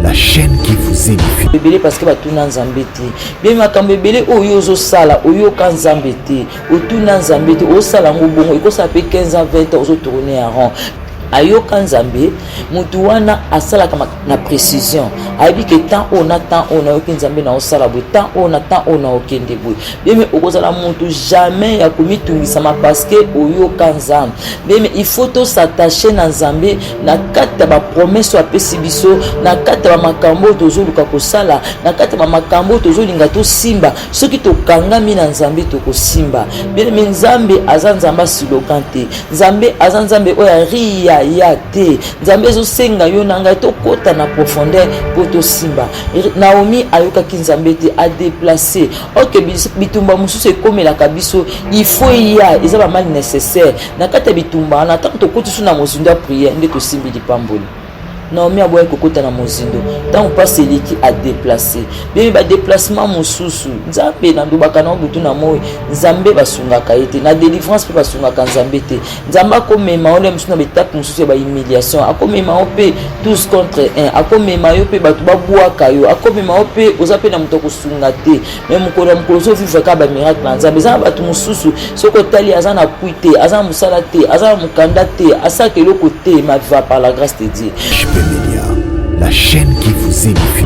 la chaîne qui vous édifie. Bébélé parce que batuna nzambe te. Bien makambo bébélé oyo zo sala oyo kan nzambe te. Otuna nzambe te o sala ngobongo iko sa pe 15 ans 20 ans ozo tourner en rond. Ayoka nzambe mutu wana asala kama na précision ayebi ke temps on yoki nzambe na osala boye temps on okende boye beme okozala mutu jamais ya komitungisama parce que oyoka nzambe beme il faut to s'attacher na nzambe na kati ba promesse apesi biso na kati ba makambo tozoluka kosala na kati ba makambo tozolinga to simba soki tokangami na nzambe tokosimba beme nzambe aza nzamba silokante nzambe aza nzambe oya ria ya te nzambe zo senga yo nanga to kota na profondeur poto simba Naomi ayoka ki nzambe te a déplacer OK bitumba mususu ekomela kabiso il faut ya eza ba mal nécessaire na kata bitumba na tant to kotisu na mozindo ya prière nde to simbi dipamboli Naomi aboye kokota na mozindo tant pas celui qui a déplacé bien ba déplacement mususu nzambe na ndobaka na butu na moyo nzambe basungaka ete na délivrance pe basungaka nzambe te nzamba komema ole mususu na betape mususu ba humiliation akomema ope tous contre un akomema yo pe batu babwaka yo akomema ope ozape na muto kosunga te même mukolo zo vivre ka ba miracle na nzambe za batu mususu soko tali azana kuite azana musala te azana mukanda te asaka eloko te ma va par la grâce de Dieu. Média, la chaîne qui vous édifie.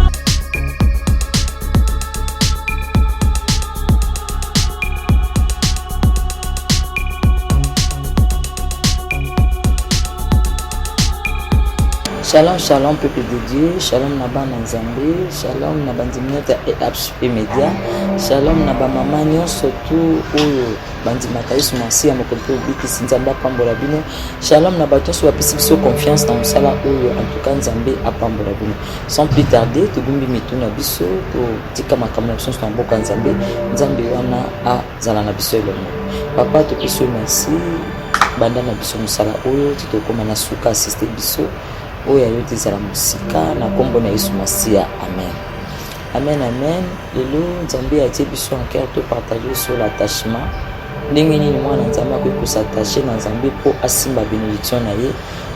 Shalom, shalom, peuple de Dieu. Shalom, naba Nzambe. Shalom, naba Ndimneta et HP Media. Shalom, naba mama nyon surtout oyo bandi makaïs merci à mon côté biki Nzambe apambola bino. Shalom, naba tous wa pesi biso confiance dans musala oyo en tout cas Nzambe apambola bino. Sans plus tarder, to bimbi mituna biso to tika makambo na biso na mboka Nzambe. Nzambe wana a zala na biso elongo. Papa to biso merci. Banda na biso musala oyo tito koma na suka assister biso. Oya yote zala musika na kombo na Yesu Masia. Amen. Amen, amen. Lelo Nzambe a dit biso en cœur de partager sur l'attachement. Ndenge nini mwana Nzambe akoki s'attacher na Nzambe po asimba bénédiction na ye.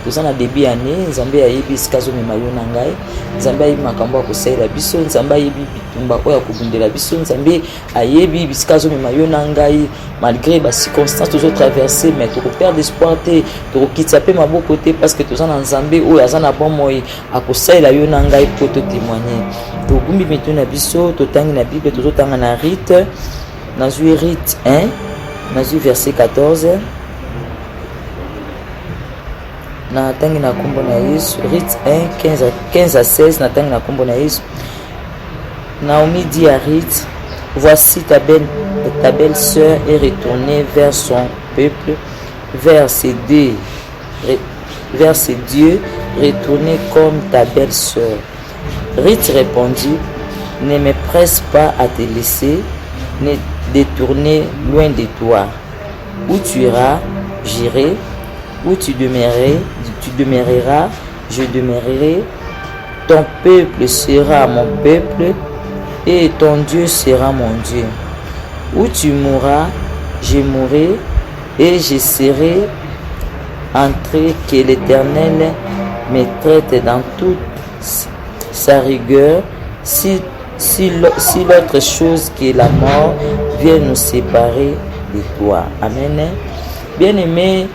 Tozana début année Nzambe ayebi sikazo mema yo na ngai. Nzambe ayebi makambo akosaila biso, Nzambe ayebi bitumba oya kobundela biso, Nzambe ayebi bisikazo mema yo na ngai malgré ba circonstances toujours traversées mais to perdre espoir te, to kitisa pe maboko te parce que tozana Nzambe oya azana bon moyi akosaila yo na ngai po to témoigner. To gumbi metuna biso to tangi na Bible to tanga na Rite na Rite 1 na verset 14 na tangi na kombo na Yesu. Rite 1 15 à 16 na tangi na kombo na Yesu. Naomi dit à Rite, voici ta belle sœur est retournée vers son peuple, vers ses dieux, retournée comme ta belle sœur. Rite répondit, ne me presse pas à te laisser, ne détourner loin de toi. Où tu iras, j'irai. Où tu demeureras, je demeurerai. Ton peuple sera mon peuple et ton Dieu sera mon Dieu. Où tu mourras, je mourrai et je serai entré que l'Éternel me traite dans toute sa rigueur. Si l'autre chose que la mort vient nous séparer de toi. Amen. Bien-aimé,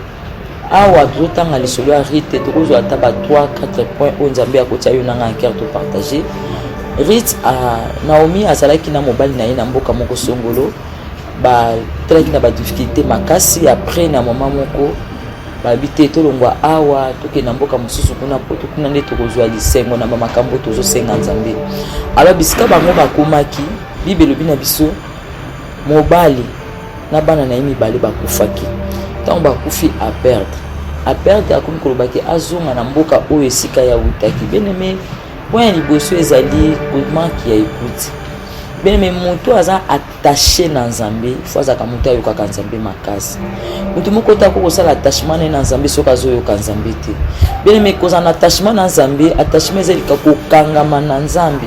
awa tozotanga lisolo ya Rite tokozwa ata ba 3-4 points oyo Nzambe akotia yo nanga en cœur to partager. Rite Naomi azalaki na mobali na ye na mboka moko songolo batalaki na badifficulté makasi après na mama moko babite tolongwa awa toke na mboka mosusu kuna po tokuna nde tokozwa lisengo na bamakambo tozosenga Nzambe. Alors bisika bango bakomaki Bible elobi na biso mobali na bana na ye mibale bakufaki. Tant bakufi à perdre akomi kolobaki azonga na mboka oyo esika ya utaki. Bien-aimé, point liboso ezali komaki ya écoute. Bien-aimé, moto aza attaché na Nzambe, faut azaka moto ayokaka Nzambe makasi. Moto moko ta ko kosala attachement na Nzambe soka azoyoka Nzambe te. Bien-aimé, koza na attachement na Nzambe, attachement ezali ka kokangama na Nzambe.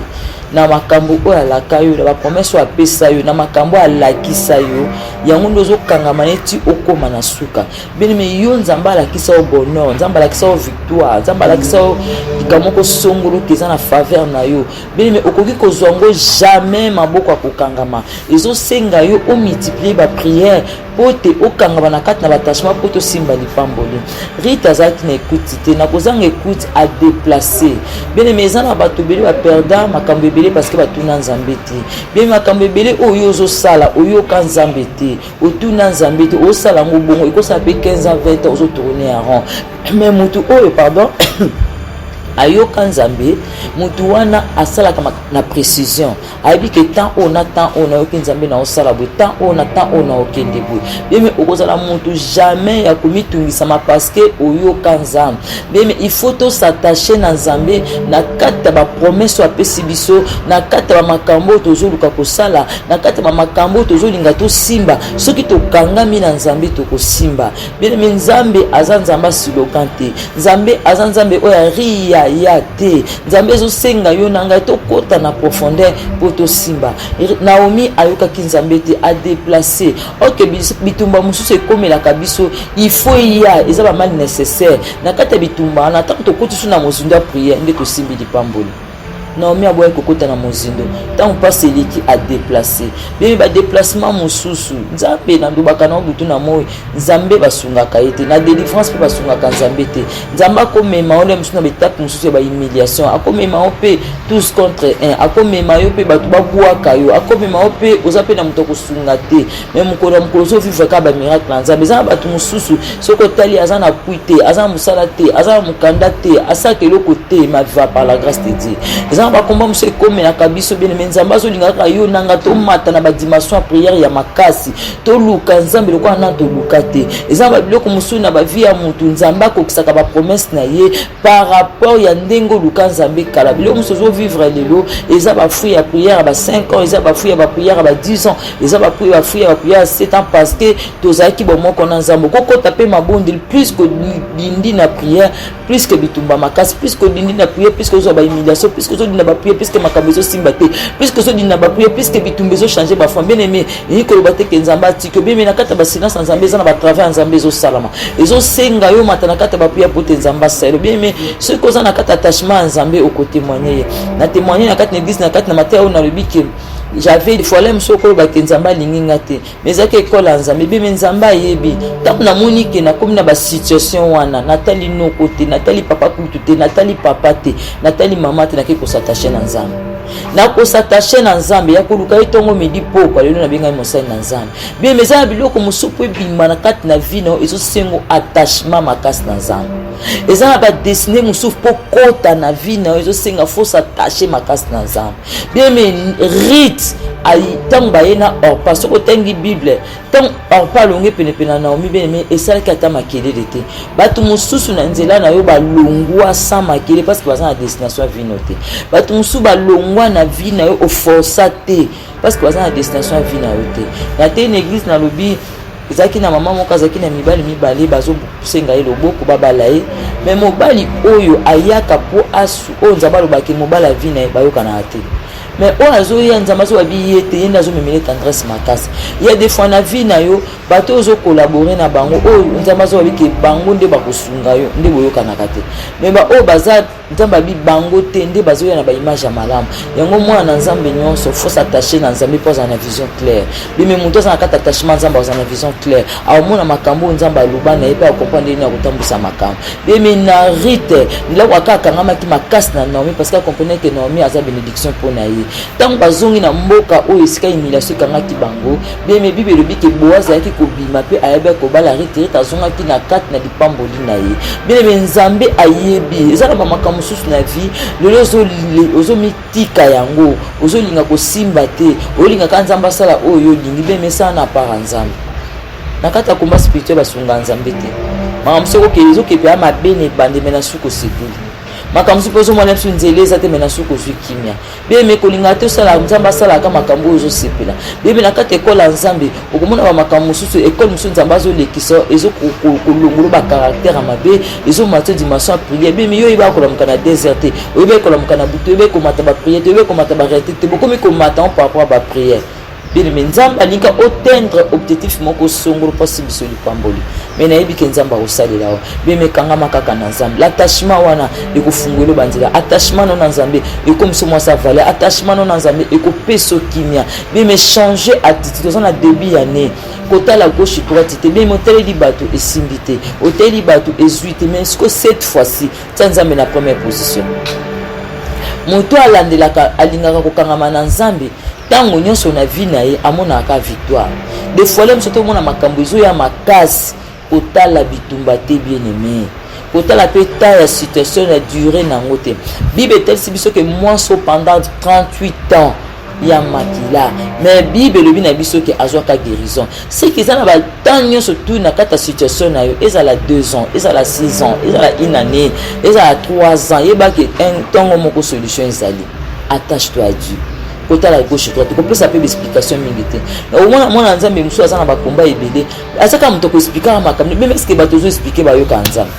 na makambo oyo alaka yo na bapromese oyo apesa yo na makambo oyo alakisa yo yango nde ozokangama neti okóma na suka bien-aimé yo nzambe alakisa yo bonheur nzambe alakisa yo victoire nzambe alakisa yo likambo moko songoluki eza na faveur na yo bien-aimé okoki kozwa yango jamais maboko ya kokangama ezosenga yo omultiplie bapriere po te okangama na kati na batachement po tosimba lipamboli Rite azalaki na écoute te nakozanga écoute à déplacer bien-aimé eza na bato ebele baperda makambo ebele parce que batuna nzambe te bien makambo ebele oyo ozosala oyoka nzambe te otuna nzambe te osala yango bongo ekosala mpe 15 ans 20 ans ozotourner en rond mais mutu oyo pardon ayoka nzambe mutu wana asalaka na précision ayebi ke temps on a temps on ayoki nzambe na osala boye temps on a temps on a okende boye bien okozala mutu jamais ya komitungisama parce que oyoka nzambe bien il faut to s'attacher na nzambe na kati ya bapromese apesi biso na kati ya bamakambo tozoluka kosala na kati ya bamakambo tozolinga tosimba soki tokangami na nzambe tokosimba bien nzambe aza nzambe asilokan te nzambe aza nzambe oyo aria ya te nzambe ezosenga yo na ngai tokota na profondeur po tosimba Naomi ayokaki nzambe te adéplacer oke bitumba mosusu ekomelaka biso il faut ya eza bamali nécessaire na kati ya bitumba wana ntango tokoti so na mozindo ya priere nde tosimbi lipamboli Naomi aboya kokota na mozindo ntango mpasi eleki adéplacer bien badéplacement mosusu nzambe na ndobaka na butu na moi nzambe basungaka ye te na délivrance mpe basungaka nzambe te nzambe akomema ole mosusu na betape mosusu ya bahumiliation akomema yo mpe tous contre un akomema yo mpe bato babwaka yo akomema yo mpe oza mpe na moto akosunga te mais mokolo ya mokolo ozovivre kaka bamiracle na nzambe eza na bato mosusu soki otali aza na pui te aza na mosala te aza na mokanda te asalaka eloko te ma viva par la grâce de Dieu eza bakomba mosu ekomelaka biso bien-aimé nzambe azolingaka yo nanga tomata na badimension ya priere ya makasi toluka nzambe lokola na toluka te eza babiloko mosusu na bavie ya motu nzambe akokisaka bapromese na ye par rapport ya ndenge oluka nzambe kala biloko mosusu ozovivre lelo eza bafruit ya priere ya ba 5 ans eza bafruit ya bapriere ya ba 10 ans eza bafruit ya bapriere ya 7 ans parce que tozalaki bomoko na nzambe kokota mpe mabondeli plus kodindi na priere plus que bitumba makasi plus kodindi na priere plus que ozwa bahumiliation plus que ozodinda bapriere plus que makambo ezosimba te plus que ozodinda bapriere plus que bitumba ezochanger bafam bien-aimé eyei koloba te ke nzambe atiki bien-aimé na kati ya basilence ya nzambe eza na batravers ya nzambe ezosalama ezosenga yo mata na kati ya bapriere po te nzambe asala bien-aimé soki oza na kati ya attachement ya nzambe okotémoigne ye na témoigne na kati na église na kati na mateya oyo nalobi ke j'avais des fois même soko ba ke nzamba linginga te mais zaki ekola nzambe bien nzamba yebi tant na moni ke na comme na ba situation wana natali noko te natali papa kutu te natali papa te natali mama te na ke ko s'attacher na nzambe na ko s'attacher na nzambe ya koluka etongo midi poko lelo na benga mosali na nzambe bien mais za biloko musupu ebima na kati na vie no ezo sengo attachement makasi na nzambe eza ba destiné musufu po kota na vie na ezo senga faut s'attacher makasi na nzambe bien mais rite ay tant bayena or parce que tangi bible tant or pas longue pene na Naomi bien mais esala kata makelele te batu mususu na nzela na yo balongwa sans makele parce que baza na destination ya vie note batu mususu balongwa na vie na yo o força te parce que baza na destination ya vie na yo te na te une église na lobi ezaki na mama moko azaki na mibali bazosenga ye loboko babala ye mais mobali oyo ayaka po asu oyo nzambe alobaki mobali ya vie na ye bayokana te mais oyo azoya nzambe azobabi ye te ye nde azomemele tendresse makasi ya des fois na vie na yo bato oyo ozokolabore na bango oyo nzambe azobabi ke bango nde bakosunga yo nde boyokanaka te mais baoyo baza nzambe abi bango te nde bazoya na baimage ya malamu yango mwana na nzambe nyonso faut s'attacher na nzambe mpo aza na vision claire bime moto aza na kati attachement nzambe aza na vision claire aomona makambo oyo nzambe aloba na ye mpe akomprendre nini akotambwisa makambo bime na rite ndilako aka akangamaki makasi na Naomi parce que akomprendre ke Naomi aza bénédiction mpo na ye ntango bazongi na mboka oyo esika humiliation ekangaki bango bime bible elobi ke Boaz ayaki kobima mpe ayebi kobala rite azongaki na kati na lipamboli na ye bime nzambe ayebi eza na bamakambo mosusu na vie lelo ozomitika yango ozolinga kosimba te olingaka nzambe asala oyo olingi bime esala na para nzambe na kati ya komba spirituel basunga nzambe te makambo soko ke ezokepe ya mabene ebandeme na suki osepeli makambo so pozo mwana biso nzela eza te mena suko zwi kimia bien me kolinga te sala nzamba sala ka makambo ozo sepela bien na kata école nzambe okomona ba makambo susu école musu nzamba zo lekisa ezo kolongolo ba caractère mabe ezo mato dimension à prière bien yo iba ko lamka na déserté oyiba ko lamka na buto oyiba ko mata ba prière oyiba ko mata ba réalité beaucoup mi ko mata par rapport à ba prière bien mais nzamba linga atteindre objectif moko songolo possible sur le pamboli mais na yebi ke nzamba osalela wa bien mais kanga makaka na nzambe l'attachement wana ekofungwelo banzela attachement na nzambe ekomso mwa sa valeur attachement na nzambe ekopeso kimia bien mais changer attitude on a début année kota la gauche droite te bien montrer li bato esimbité hôtel li bato ezuite mais est-ce que cette fois-ci nzambe na première position moto alandelaka alingaka kokangama na nzambe tango nyonso na vie na ye amonaka victoire des fois lem soto mona makambo ezo ya makasi kotala bitumba te bien aimé kotala pe ta ya situation na durée nango te bible tel si biso que moi so pendant 38 ans ya makila mais bible lobi na biso ke azwaka guérison c'est que ça na ba temps nyonso tout na kata situation na yo ezala 2 ans ezala 6 ans ezala 1 année ezala 3 ans yeba ke un temps moko solution ezali attache-toi à Dieu kota la gauche droite ko pesa pe explication mingi te au moins mwana nzambe musu azana ba komba ebele asaka mutoko expliquer makambo même est-ce que bato zo expliquer ba yoka nzambe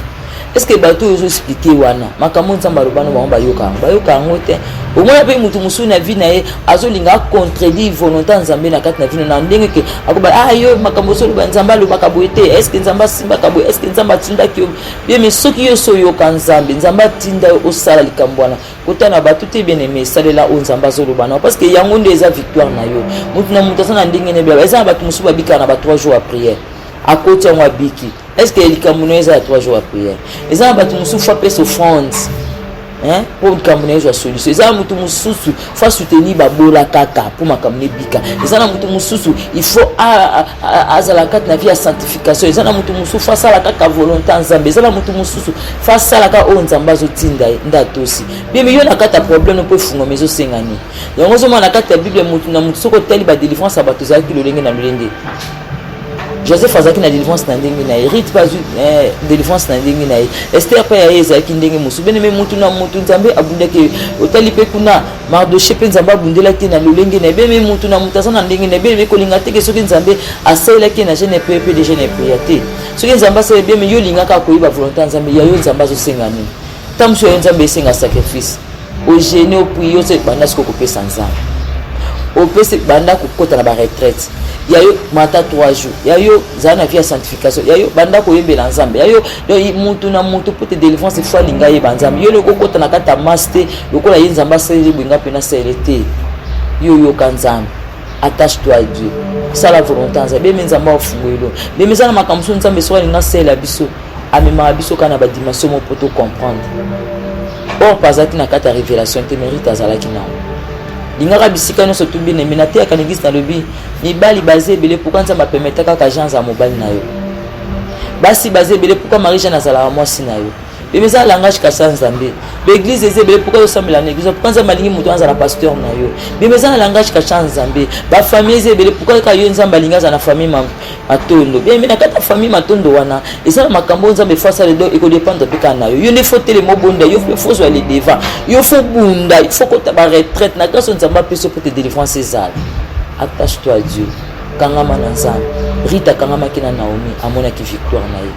est-ce que bato zo expliquer wana makambo nzamba rubano ba yoka ngote au moins pe mutu musu na vie na ye azolinga contredire volonté nzambe na kati na vie na ndenge ke akoba yo makambo so ba nzamba lo bakaboete est-ce que nzamba simba kabo est-ce que nzamba tinda ki bien mais soki yo so yoka nzambe nzamba tinda osala likambwana kota na bato te bien aimé salela o nzamba zo lobana parce que yango nde eza victoire na yo mutu na mutu sana ndenge ne bia eza bato musu babika na ba 3 jours à prière à côté en wabiki est-ce que likambuno eza 3 jours à prière eza bato musu fa pesa offrande hein pour likambuno eza solution eza mutu mususu fa soutenir babola kaka pour makamne bika eza na mutu mususu il faut azala kat na vie ya sanctification eza na mutu mususu fa sala kaka volonté nzambe eza na mutu mususu fa sala ka o nzamba zo tinda ndatosi bien mais yo na kata problème pour fungo mezo sengani yango zo na kata bible mutu na mutu soko teli ba délivrance à bato za kilolenge na lolenge Joseph azaki na délivrance na ndenge na Rite pas délivrance na ndenge na Esther pa ya ezaki ndenge musu bene me mutu na mutu nzambe abundaki otali pe kuna Mardoché pe nzamba abundela ki na lolenge na bene mutu na mutu na ndenge na bene kolinga te ke soki nzambe asela ki na jeune pe de jeune priate soki nzamba se bene yo linga ka koyiba volonté nzambe ya yo nzamba zo sengani tamso yo nzambe senga sacrifice au gêner au prier c'est banda ce ko pesa nzambe au pesa banda ko kota na ba retraite yayo mata 3 jours yayo zana via sanctification yayo banda ko yembela nzambe yayo mutu na mutu pour te délivrance fois linga ye banzambe yo loko kota na kata master loko la yenzamba sele binga pena selete yo kanzambe attache-toi à Dieu ça la volonté nzambe menzamba ofungwelo lemezana makamso nzambe so linga sele biso amema biso kana ba dimension mo poto comprendre or pasaki na kata révélation te mérite azalaki na lingaka bisika nyonso tumbi na minate ya kanigisi na lobi ni bali basé belé pourquoi nzamba permettre kaka gens za mobali na yo basi basé belé pourquoi marie jeanne azala mwasi na yo bemeza langage ka sans nzambe l'église ezé belé pourquoi osambela na église pourquoi nzamba lingi mutu azala pasteur na yo bemeza langage ka sans nzambe ba famille ezé belé pourquoi ka yo nzamba linga za na famille matondo bien na kata famille matondo wana ezala makambo nzambe face le do eko dépendre peka na yo yo ne faut tele mobonda yo faut so aller devant yo faut bunda il faut que ta retraite na grâce nzamba peso pour te délivrance ezala attache-toi à Dieu kangama na nzambe Rita kangama kina Naomi amona ki victoire na ye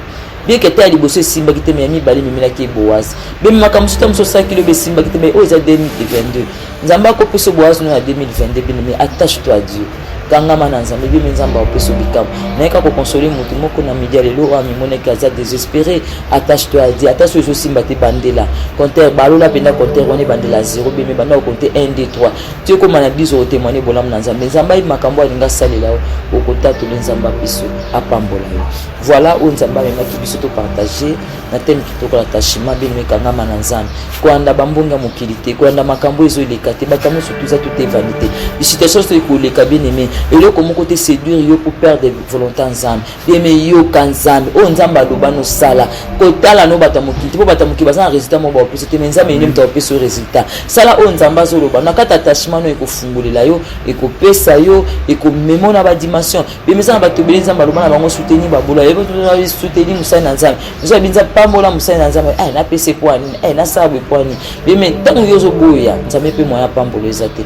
bien que ta liboso simba kite mi bali mimila ki Boaz bien makamso tam so 5 kilo be simba kite o za 2022 nzamba ko peso Boaz no na 2022 bien mais attache-toi à Dieu kangama na nzambe bien nzamba o peso bikam na ka ko consoler mutu moko na media lelo wa mi mona kaza désespéré attache-toi à Dieu attache so simba te bandela compteur balola penda compteur on est bandela 0 bien mais banda o compter 1 2 3 tu ko mana biso o témoigner bolam na nzambe nzamba i makambo alinga salela o kota to nzamba peso apambola yo voilà on nzamba mema ki biso to partager na thème kitoko l'attachement bien mais kangama na nzambe ko anda bambonga mokilité ko anda makambo ezo lekate bakambo surtout za toute vanité situation so ko leka bien aimé et le comment côté séduire yo pour perdre volonté ensemble bien mais yo kanzambe o nzamba loba no sala kotala no batamukiti po batamuki baza résultat mo ba plus te nzambe ne mta peso résultat sala o nzamba zo loba na kata attachement no ekofungulela yo ekopesa yo ekomemona ba dimension bien mais ça ba to belenza ba loba na bango soutenir ba bola yo to soutenir musai na nzambe musa binza pambola musai na nzambe na pese poani na sabe poani bien mais tant yo zo boya nzambe pe moya pambola ezate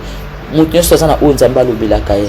mutu nyonso aza na oyo nzambe alobelaka ye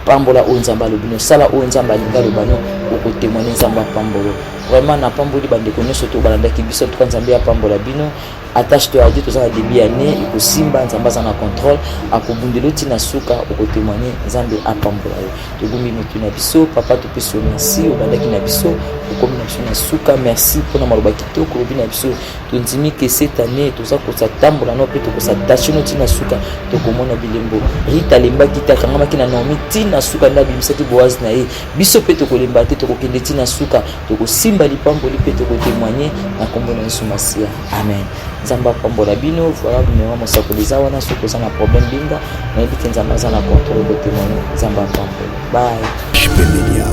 pambola oyo nzambe alobino sala oyo nzambe alingi aloba no okotémoine nzambe apambolo vraiment na pamboli bandeko nyonso to balandaki biso toka nzambe apambola bino attache to adi toza na debi ya ne ekosimba nzambe aza na contrôle akobundela ntina suka okotémoine nzambe apambola yo tobungi motu na biso papa topesi yo merci obandaki na biso okomi na biso na suka merci mpona maloba kitoko olobi na biso tondimi ke cette année toza kosatambola no mpe tokosatashe no ntina suka tokomona bilembo rita alembaki te akangamaki na naomi ntina suka nde abimisaki boazi na ye biso mpe tokolemba te tokokende ntina suka tokosimba lipamboli mpe tokotémoigne na kombo na yesu masiya amen nzambe apambola bino voilà numero mosakoli eza wana soki oza na problème binga nayebi ke nzambe aza na contrôle kotémoigne nzambe apambola bye. HB Media,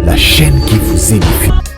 la chaîne qui vous édifie.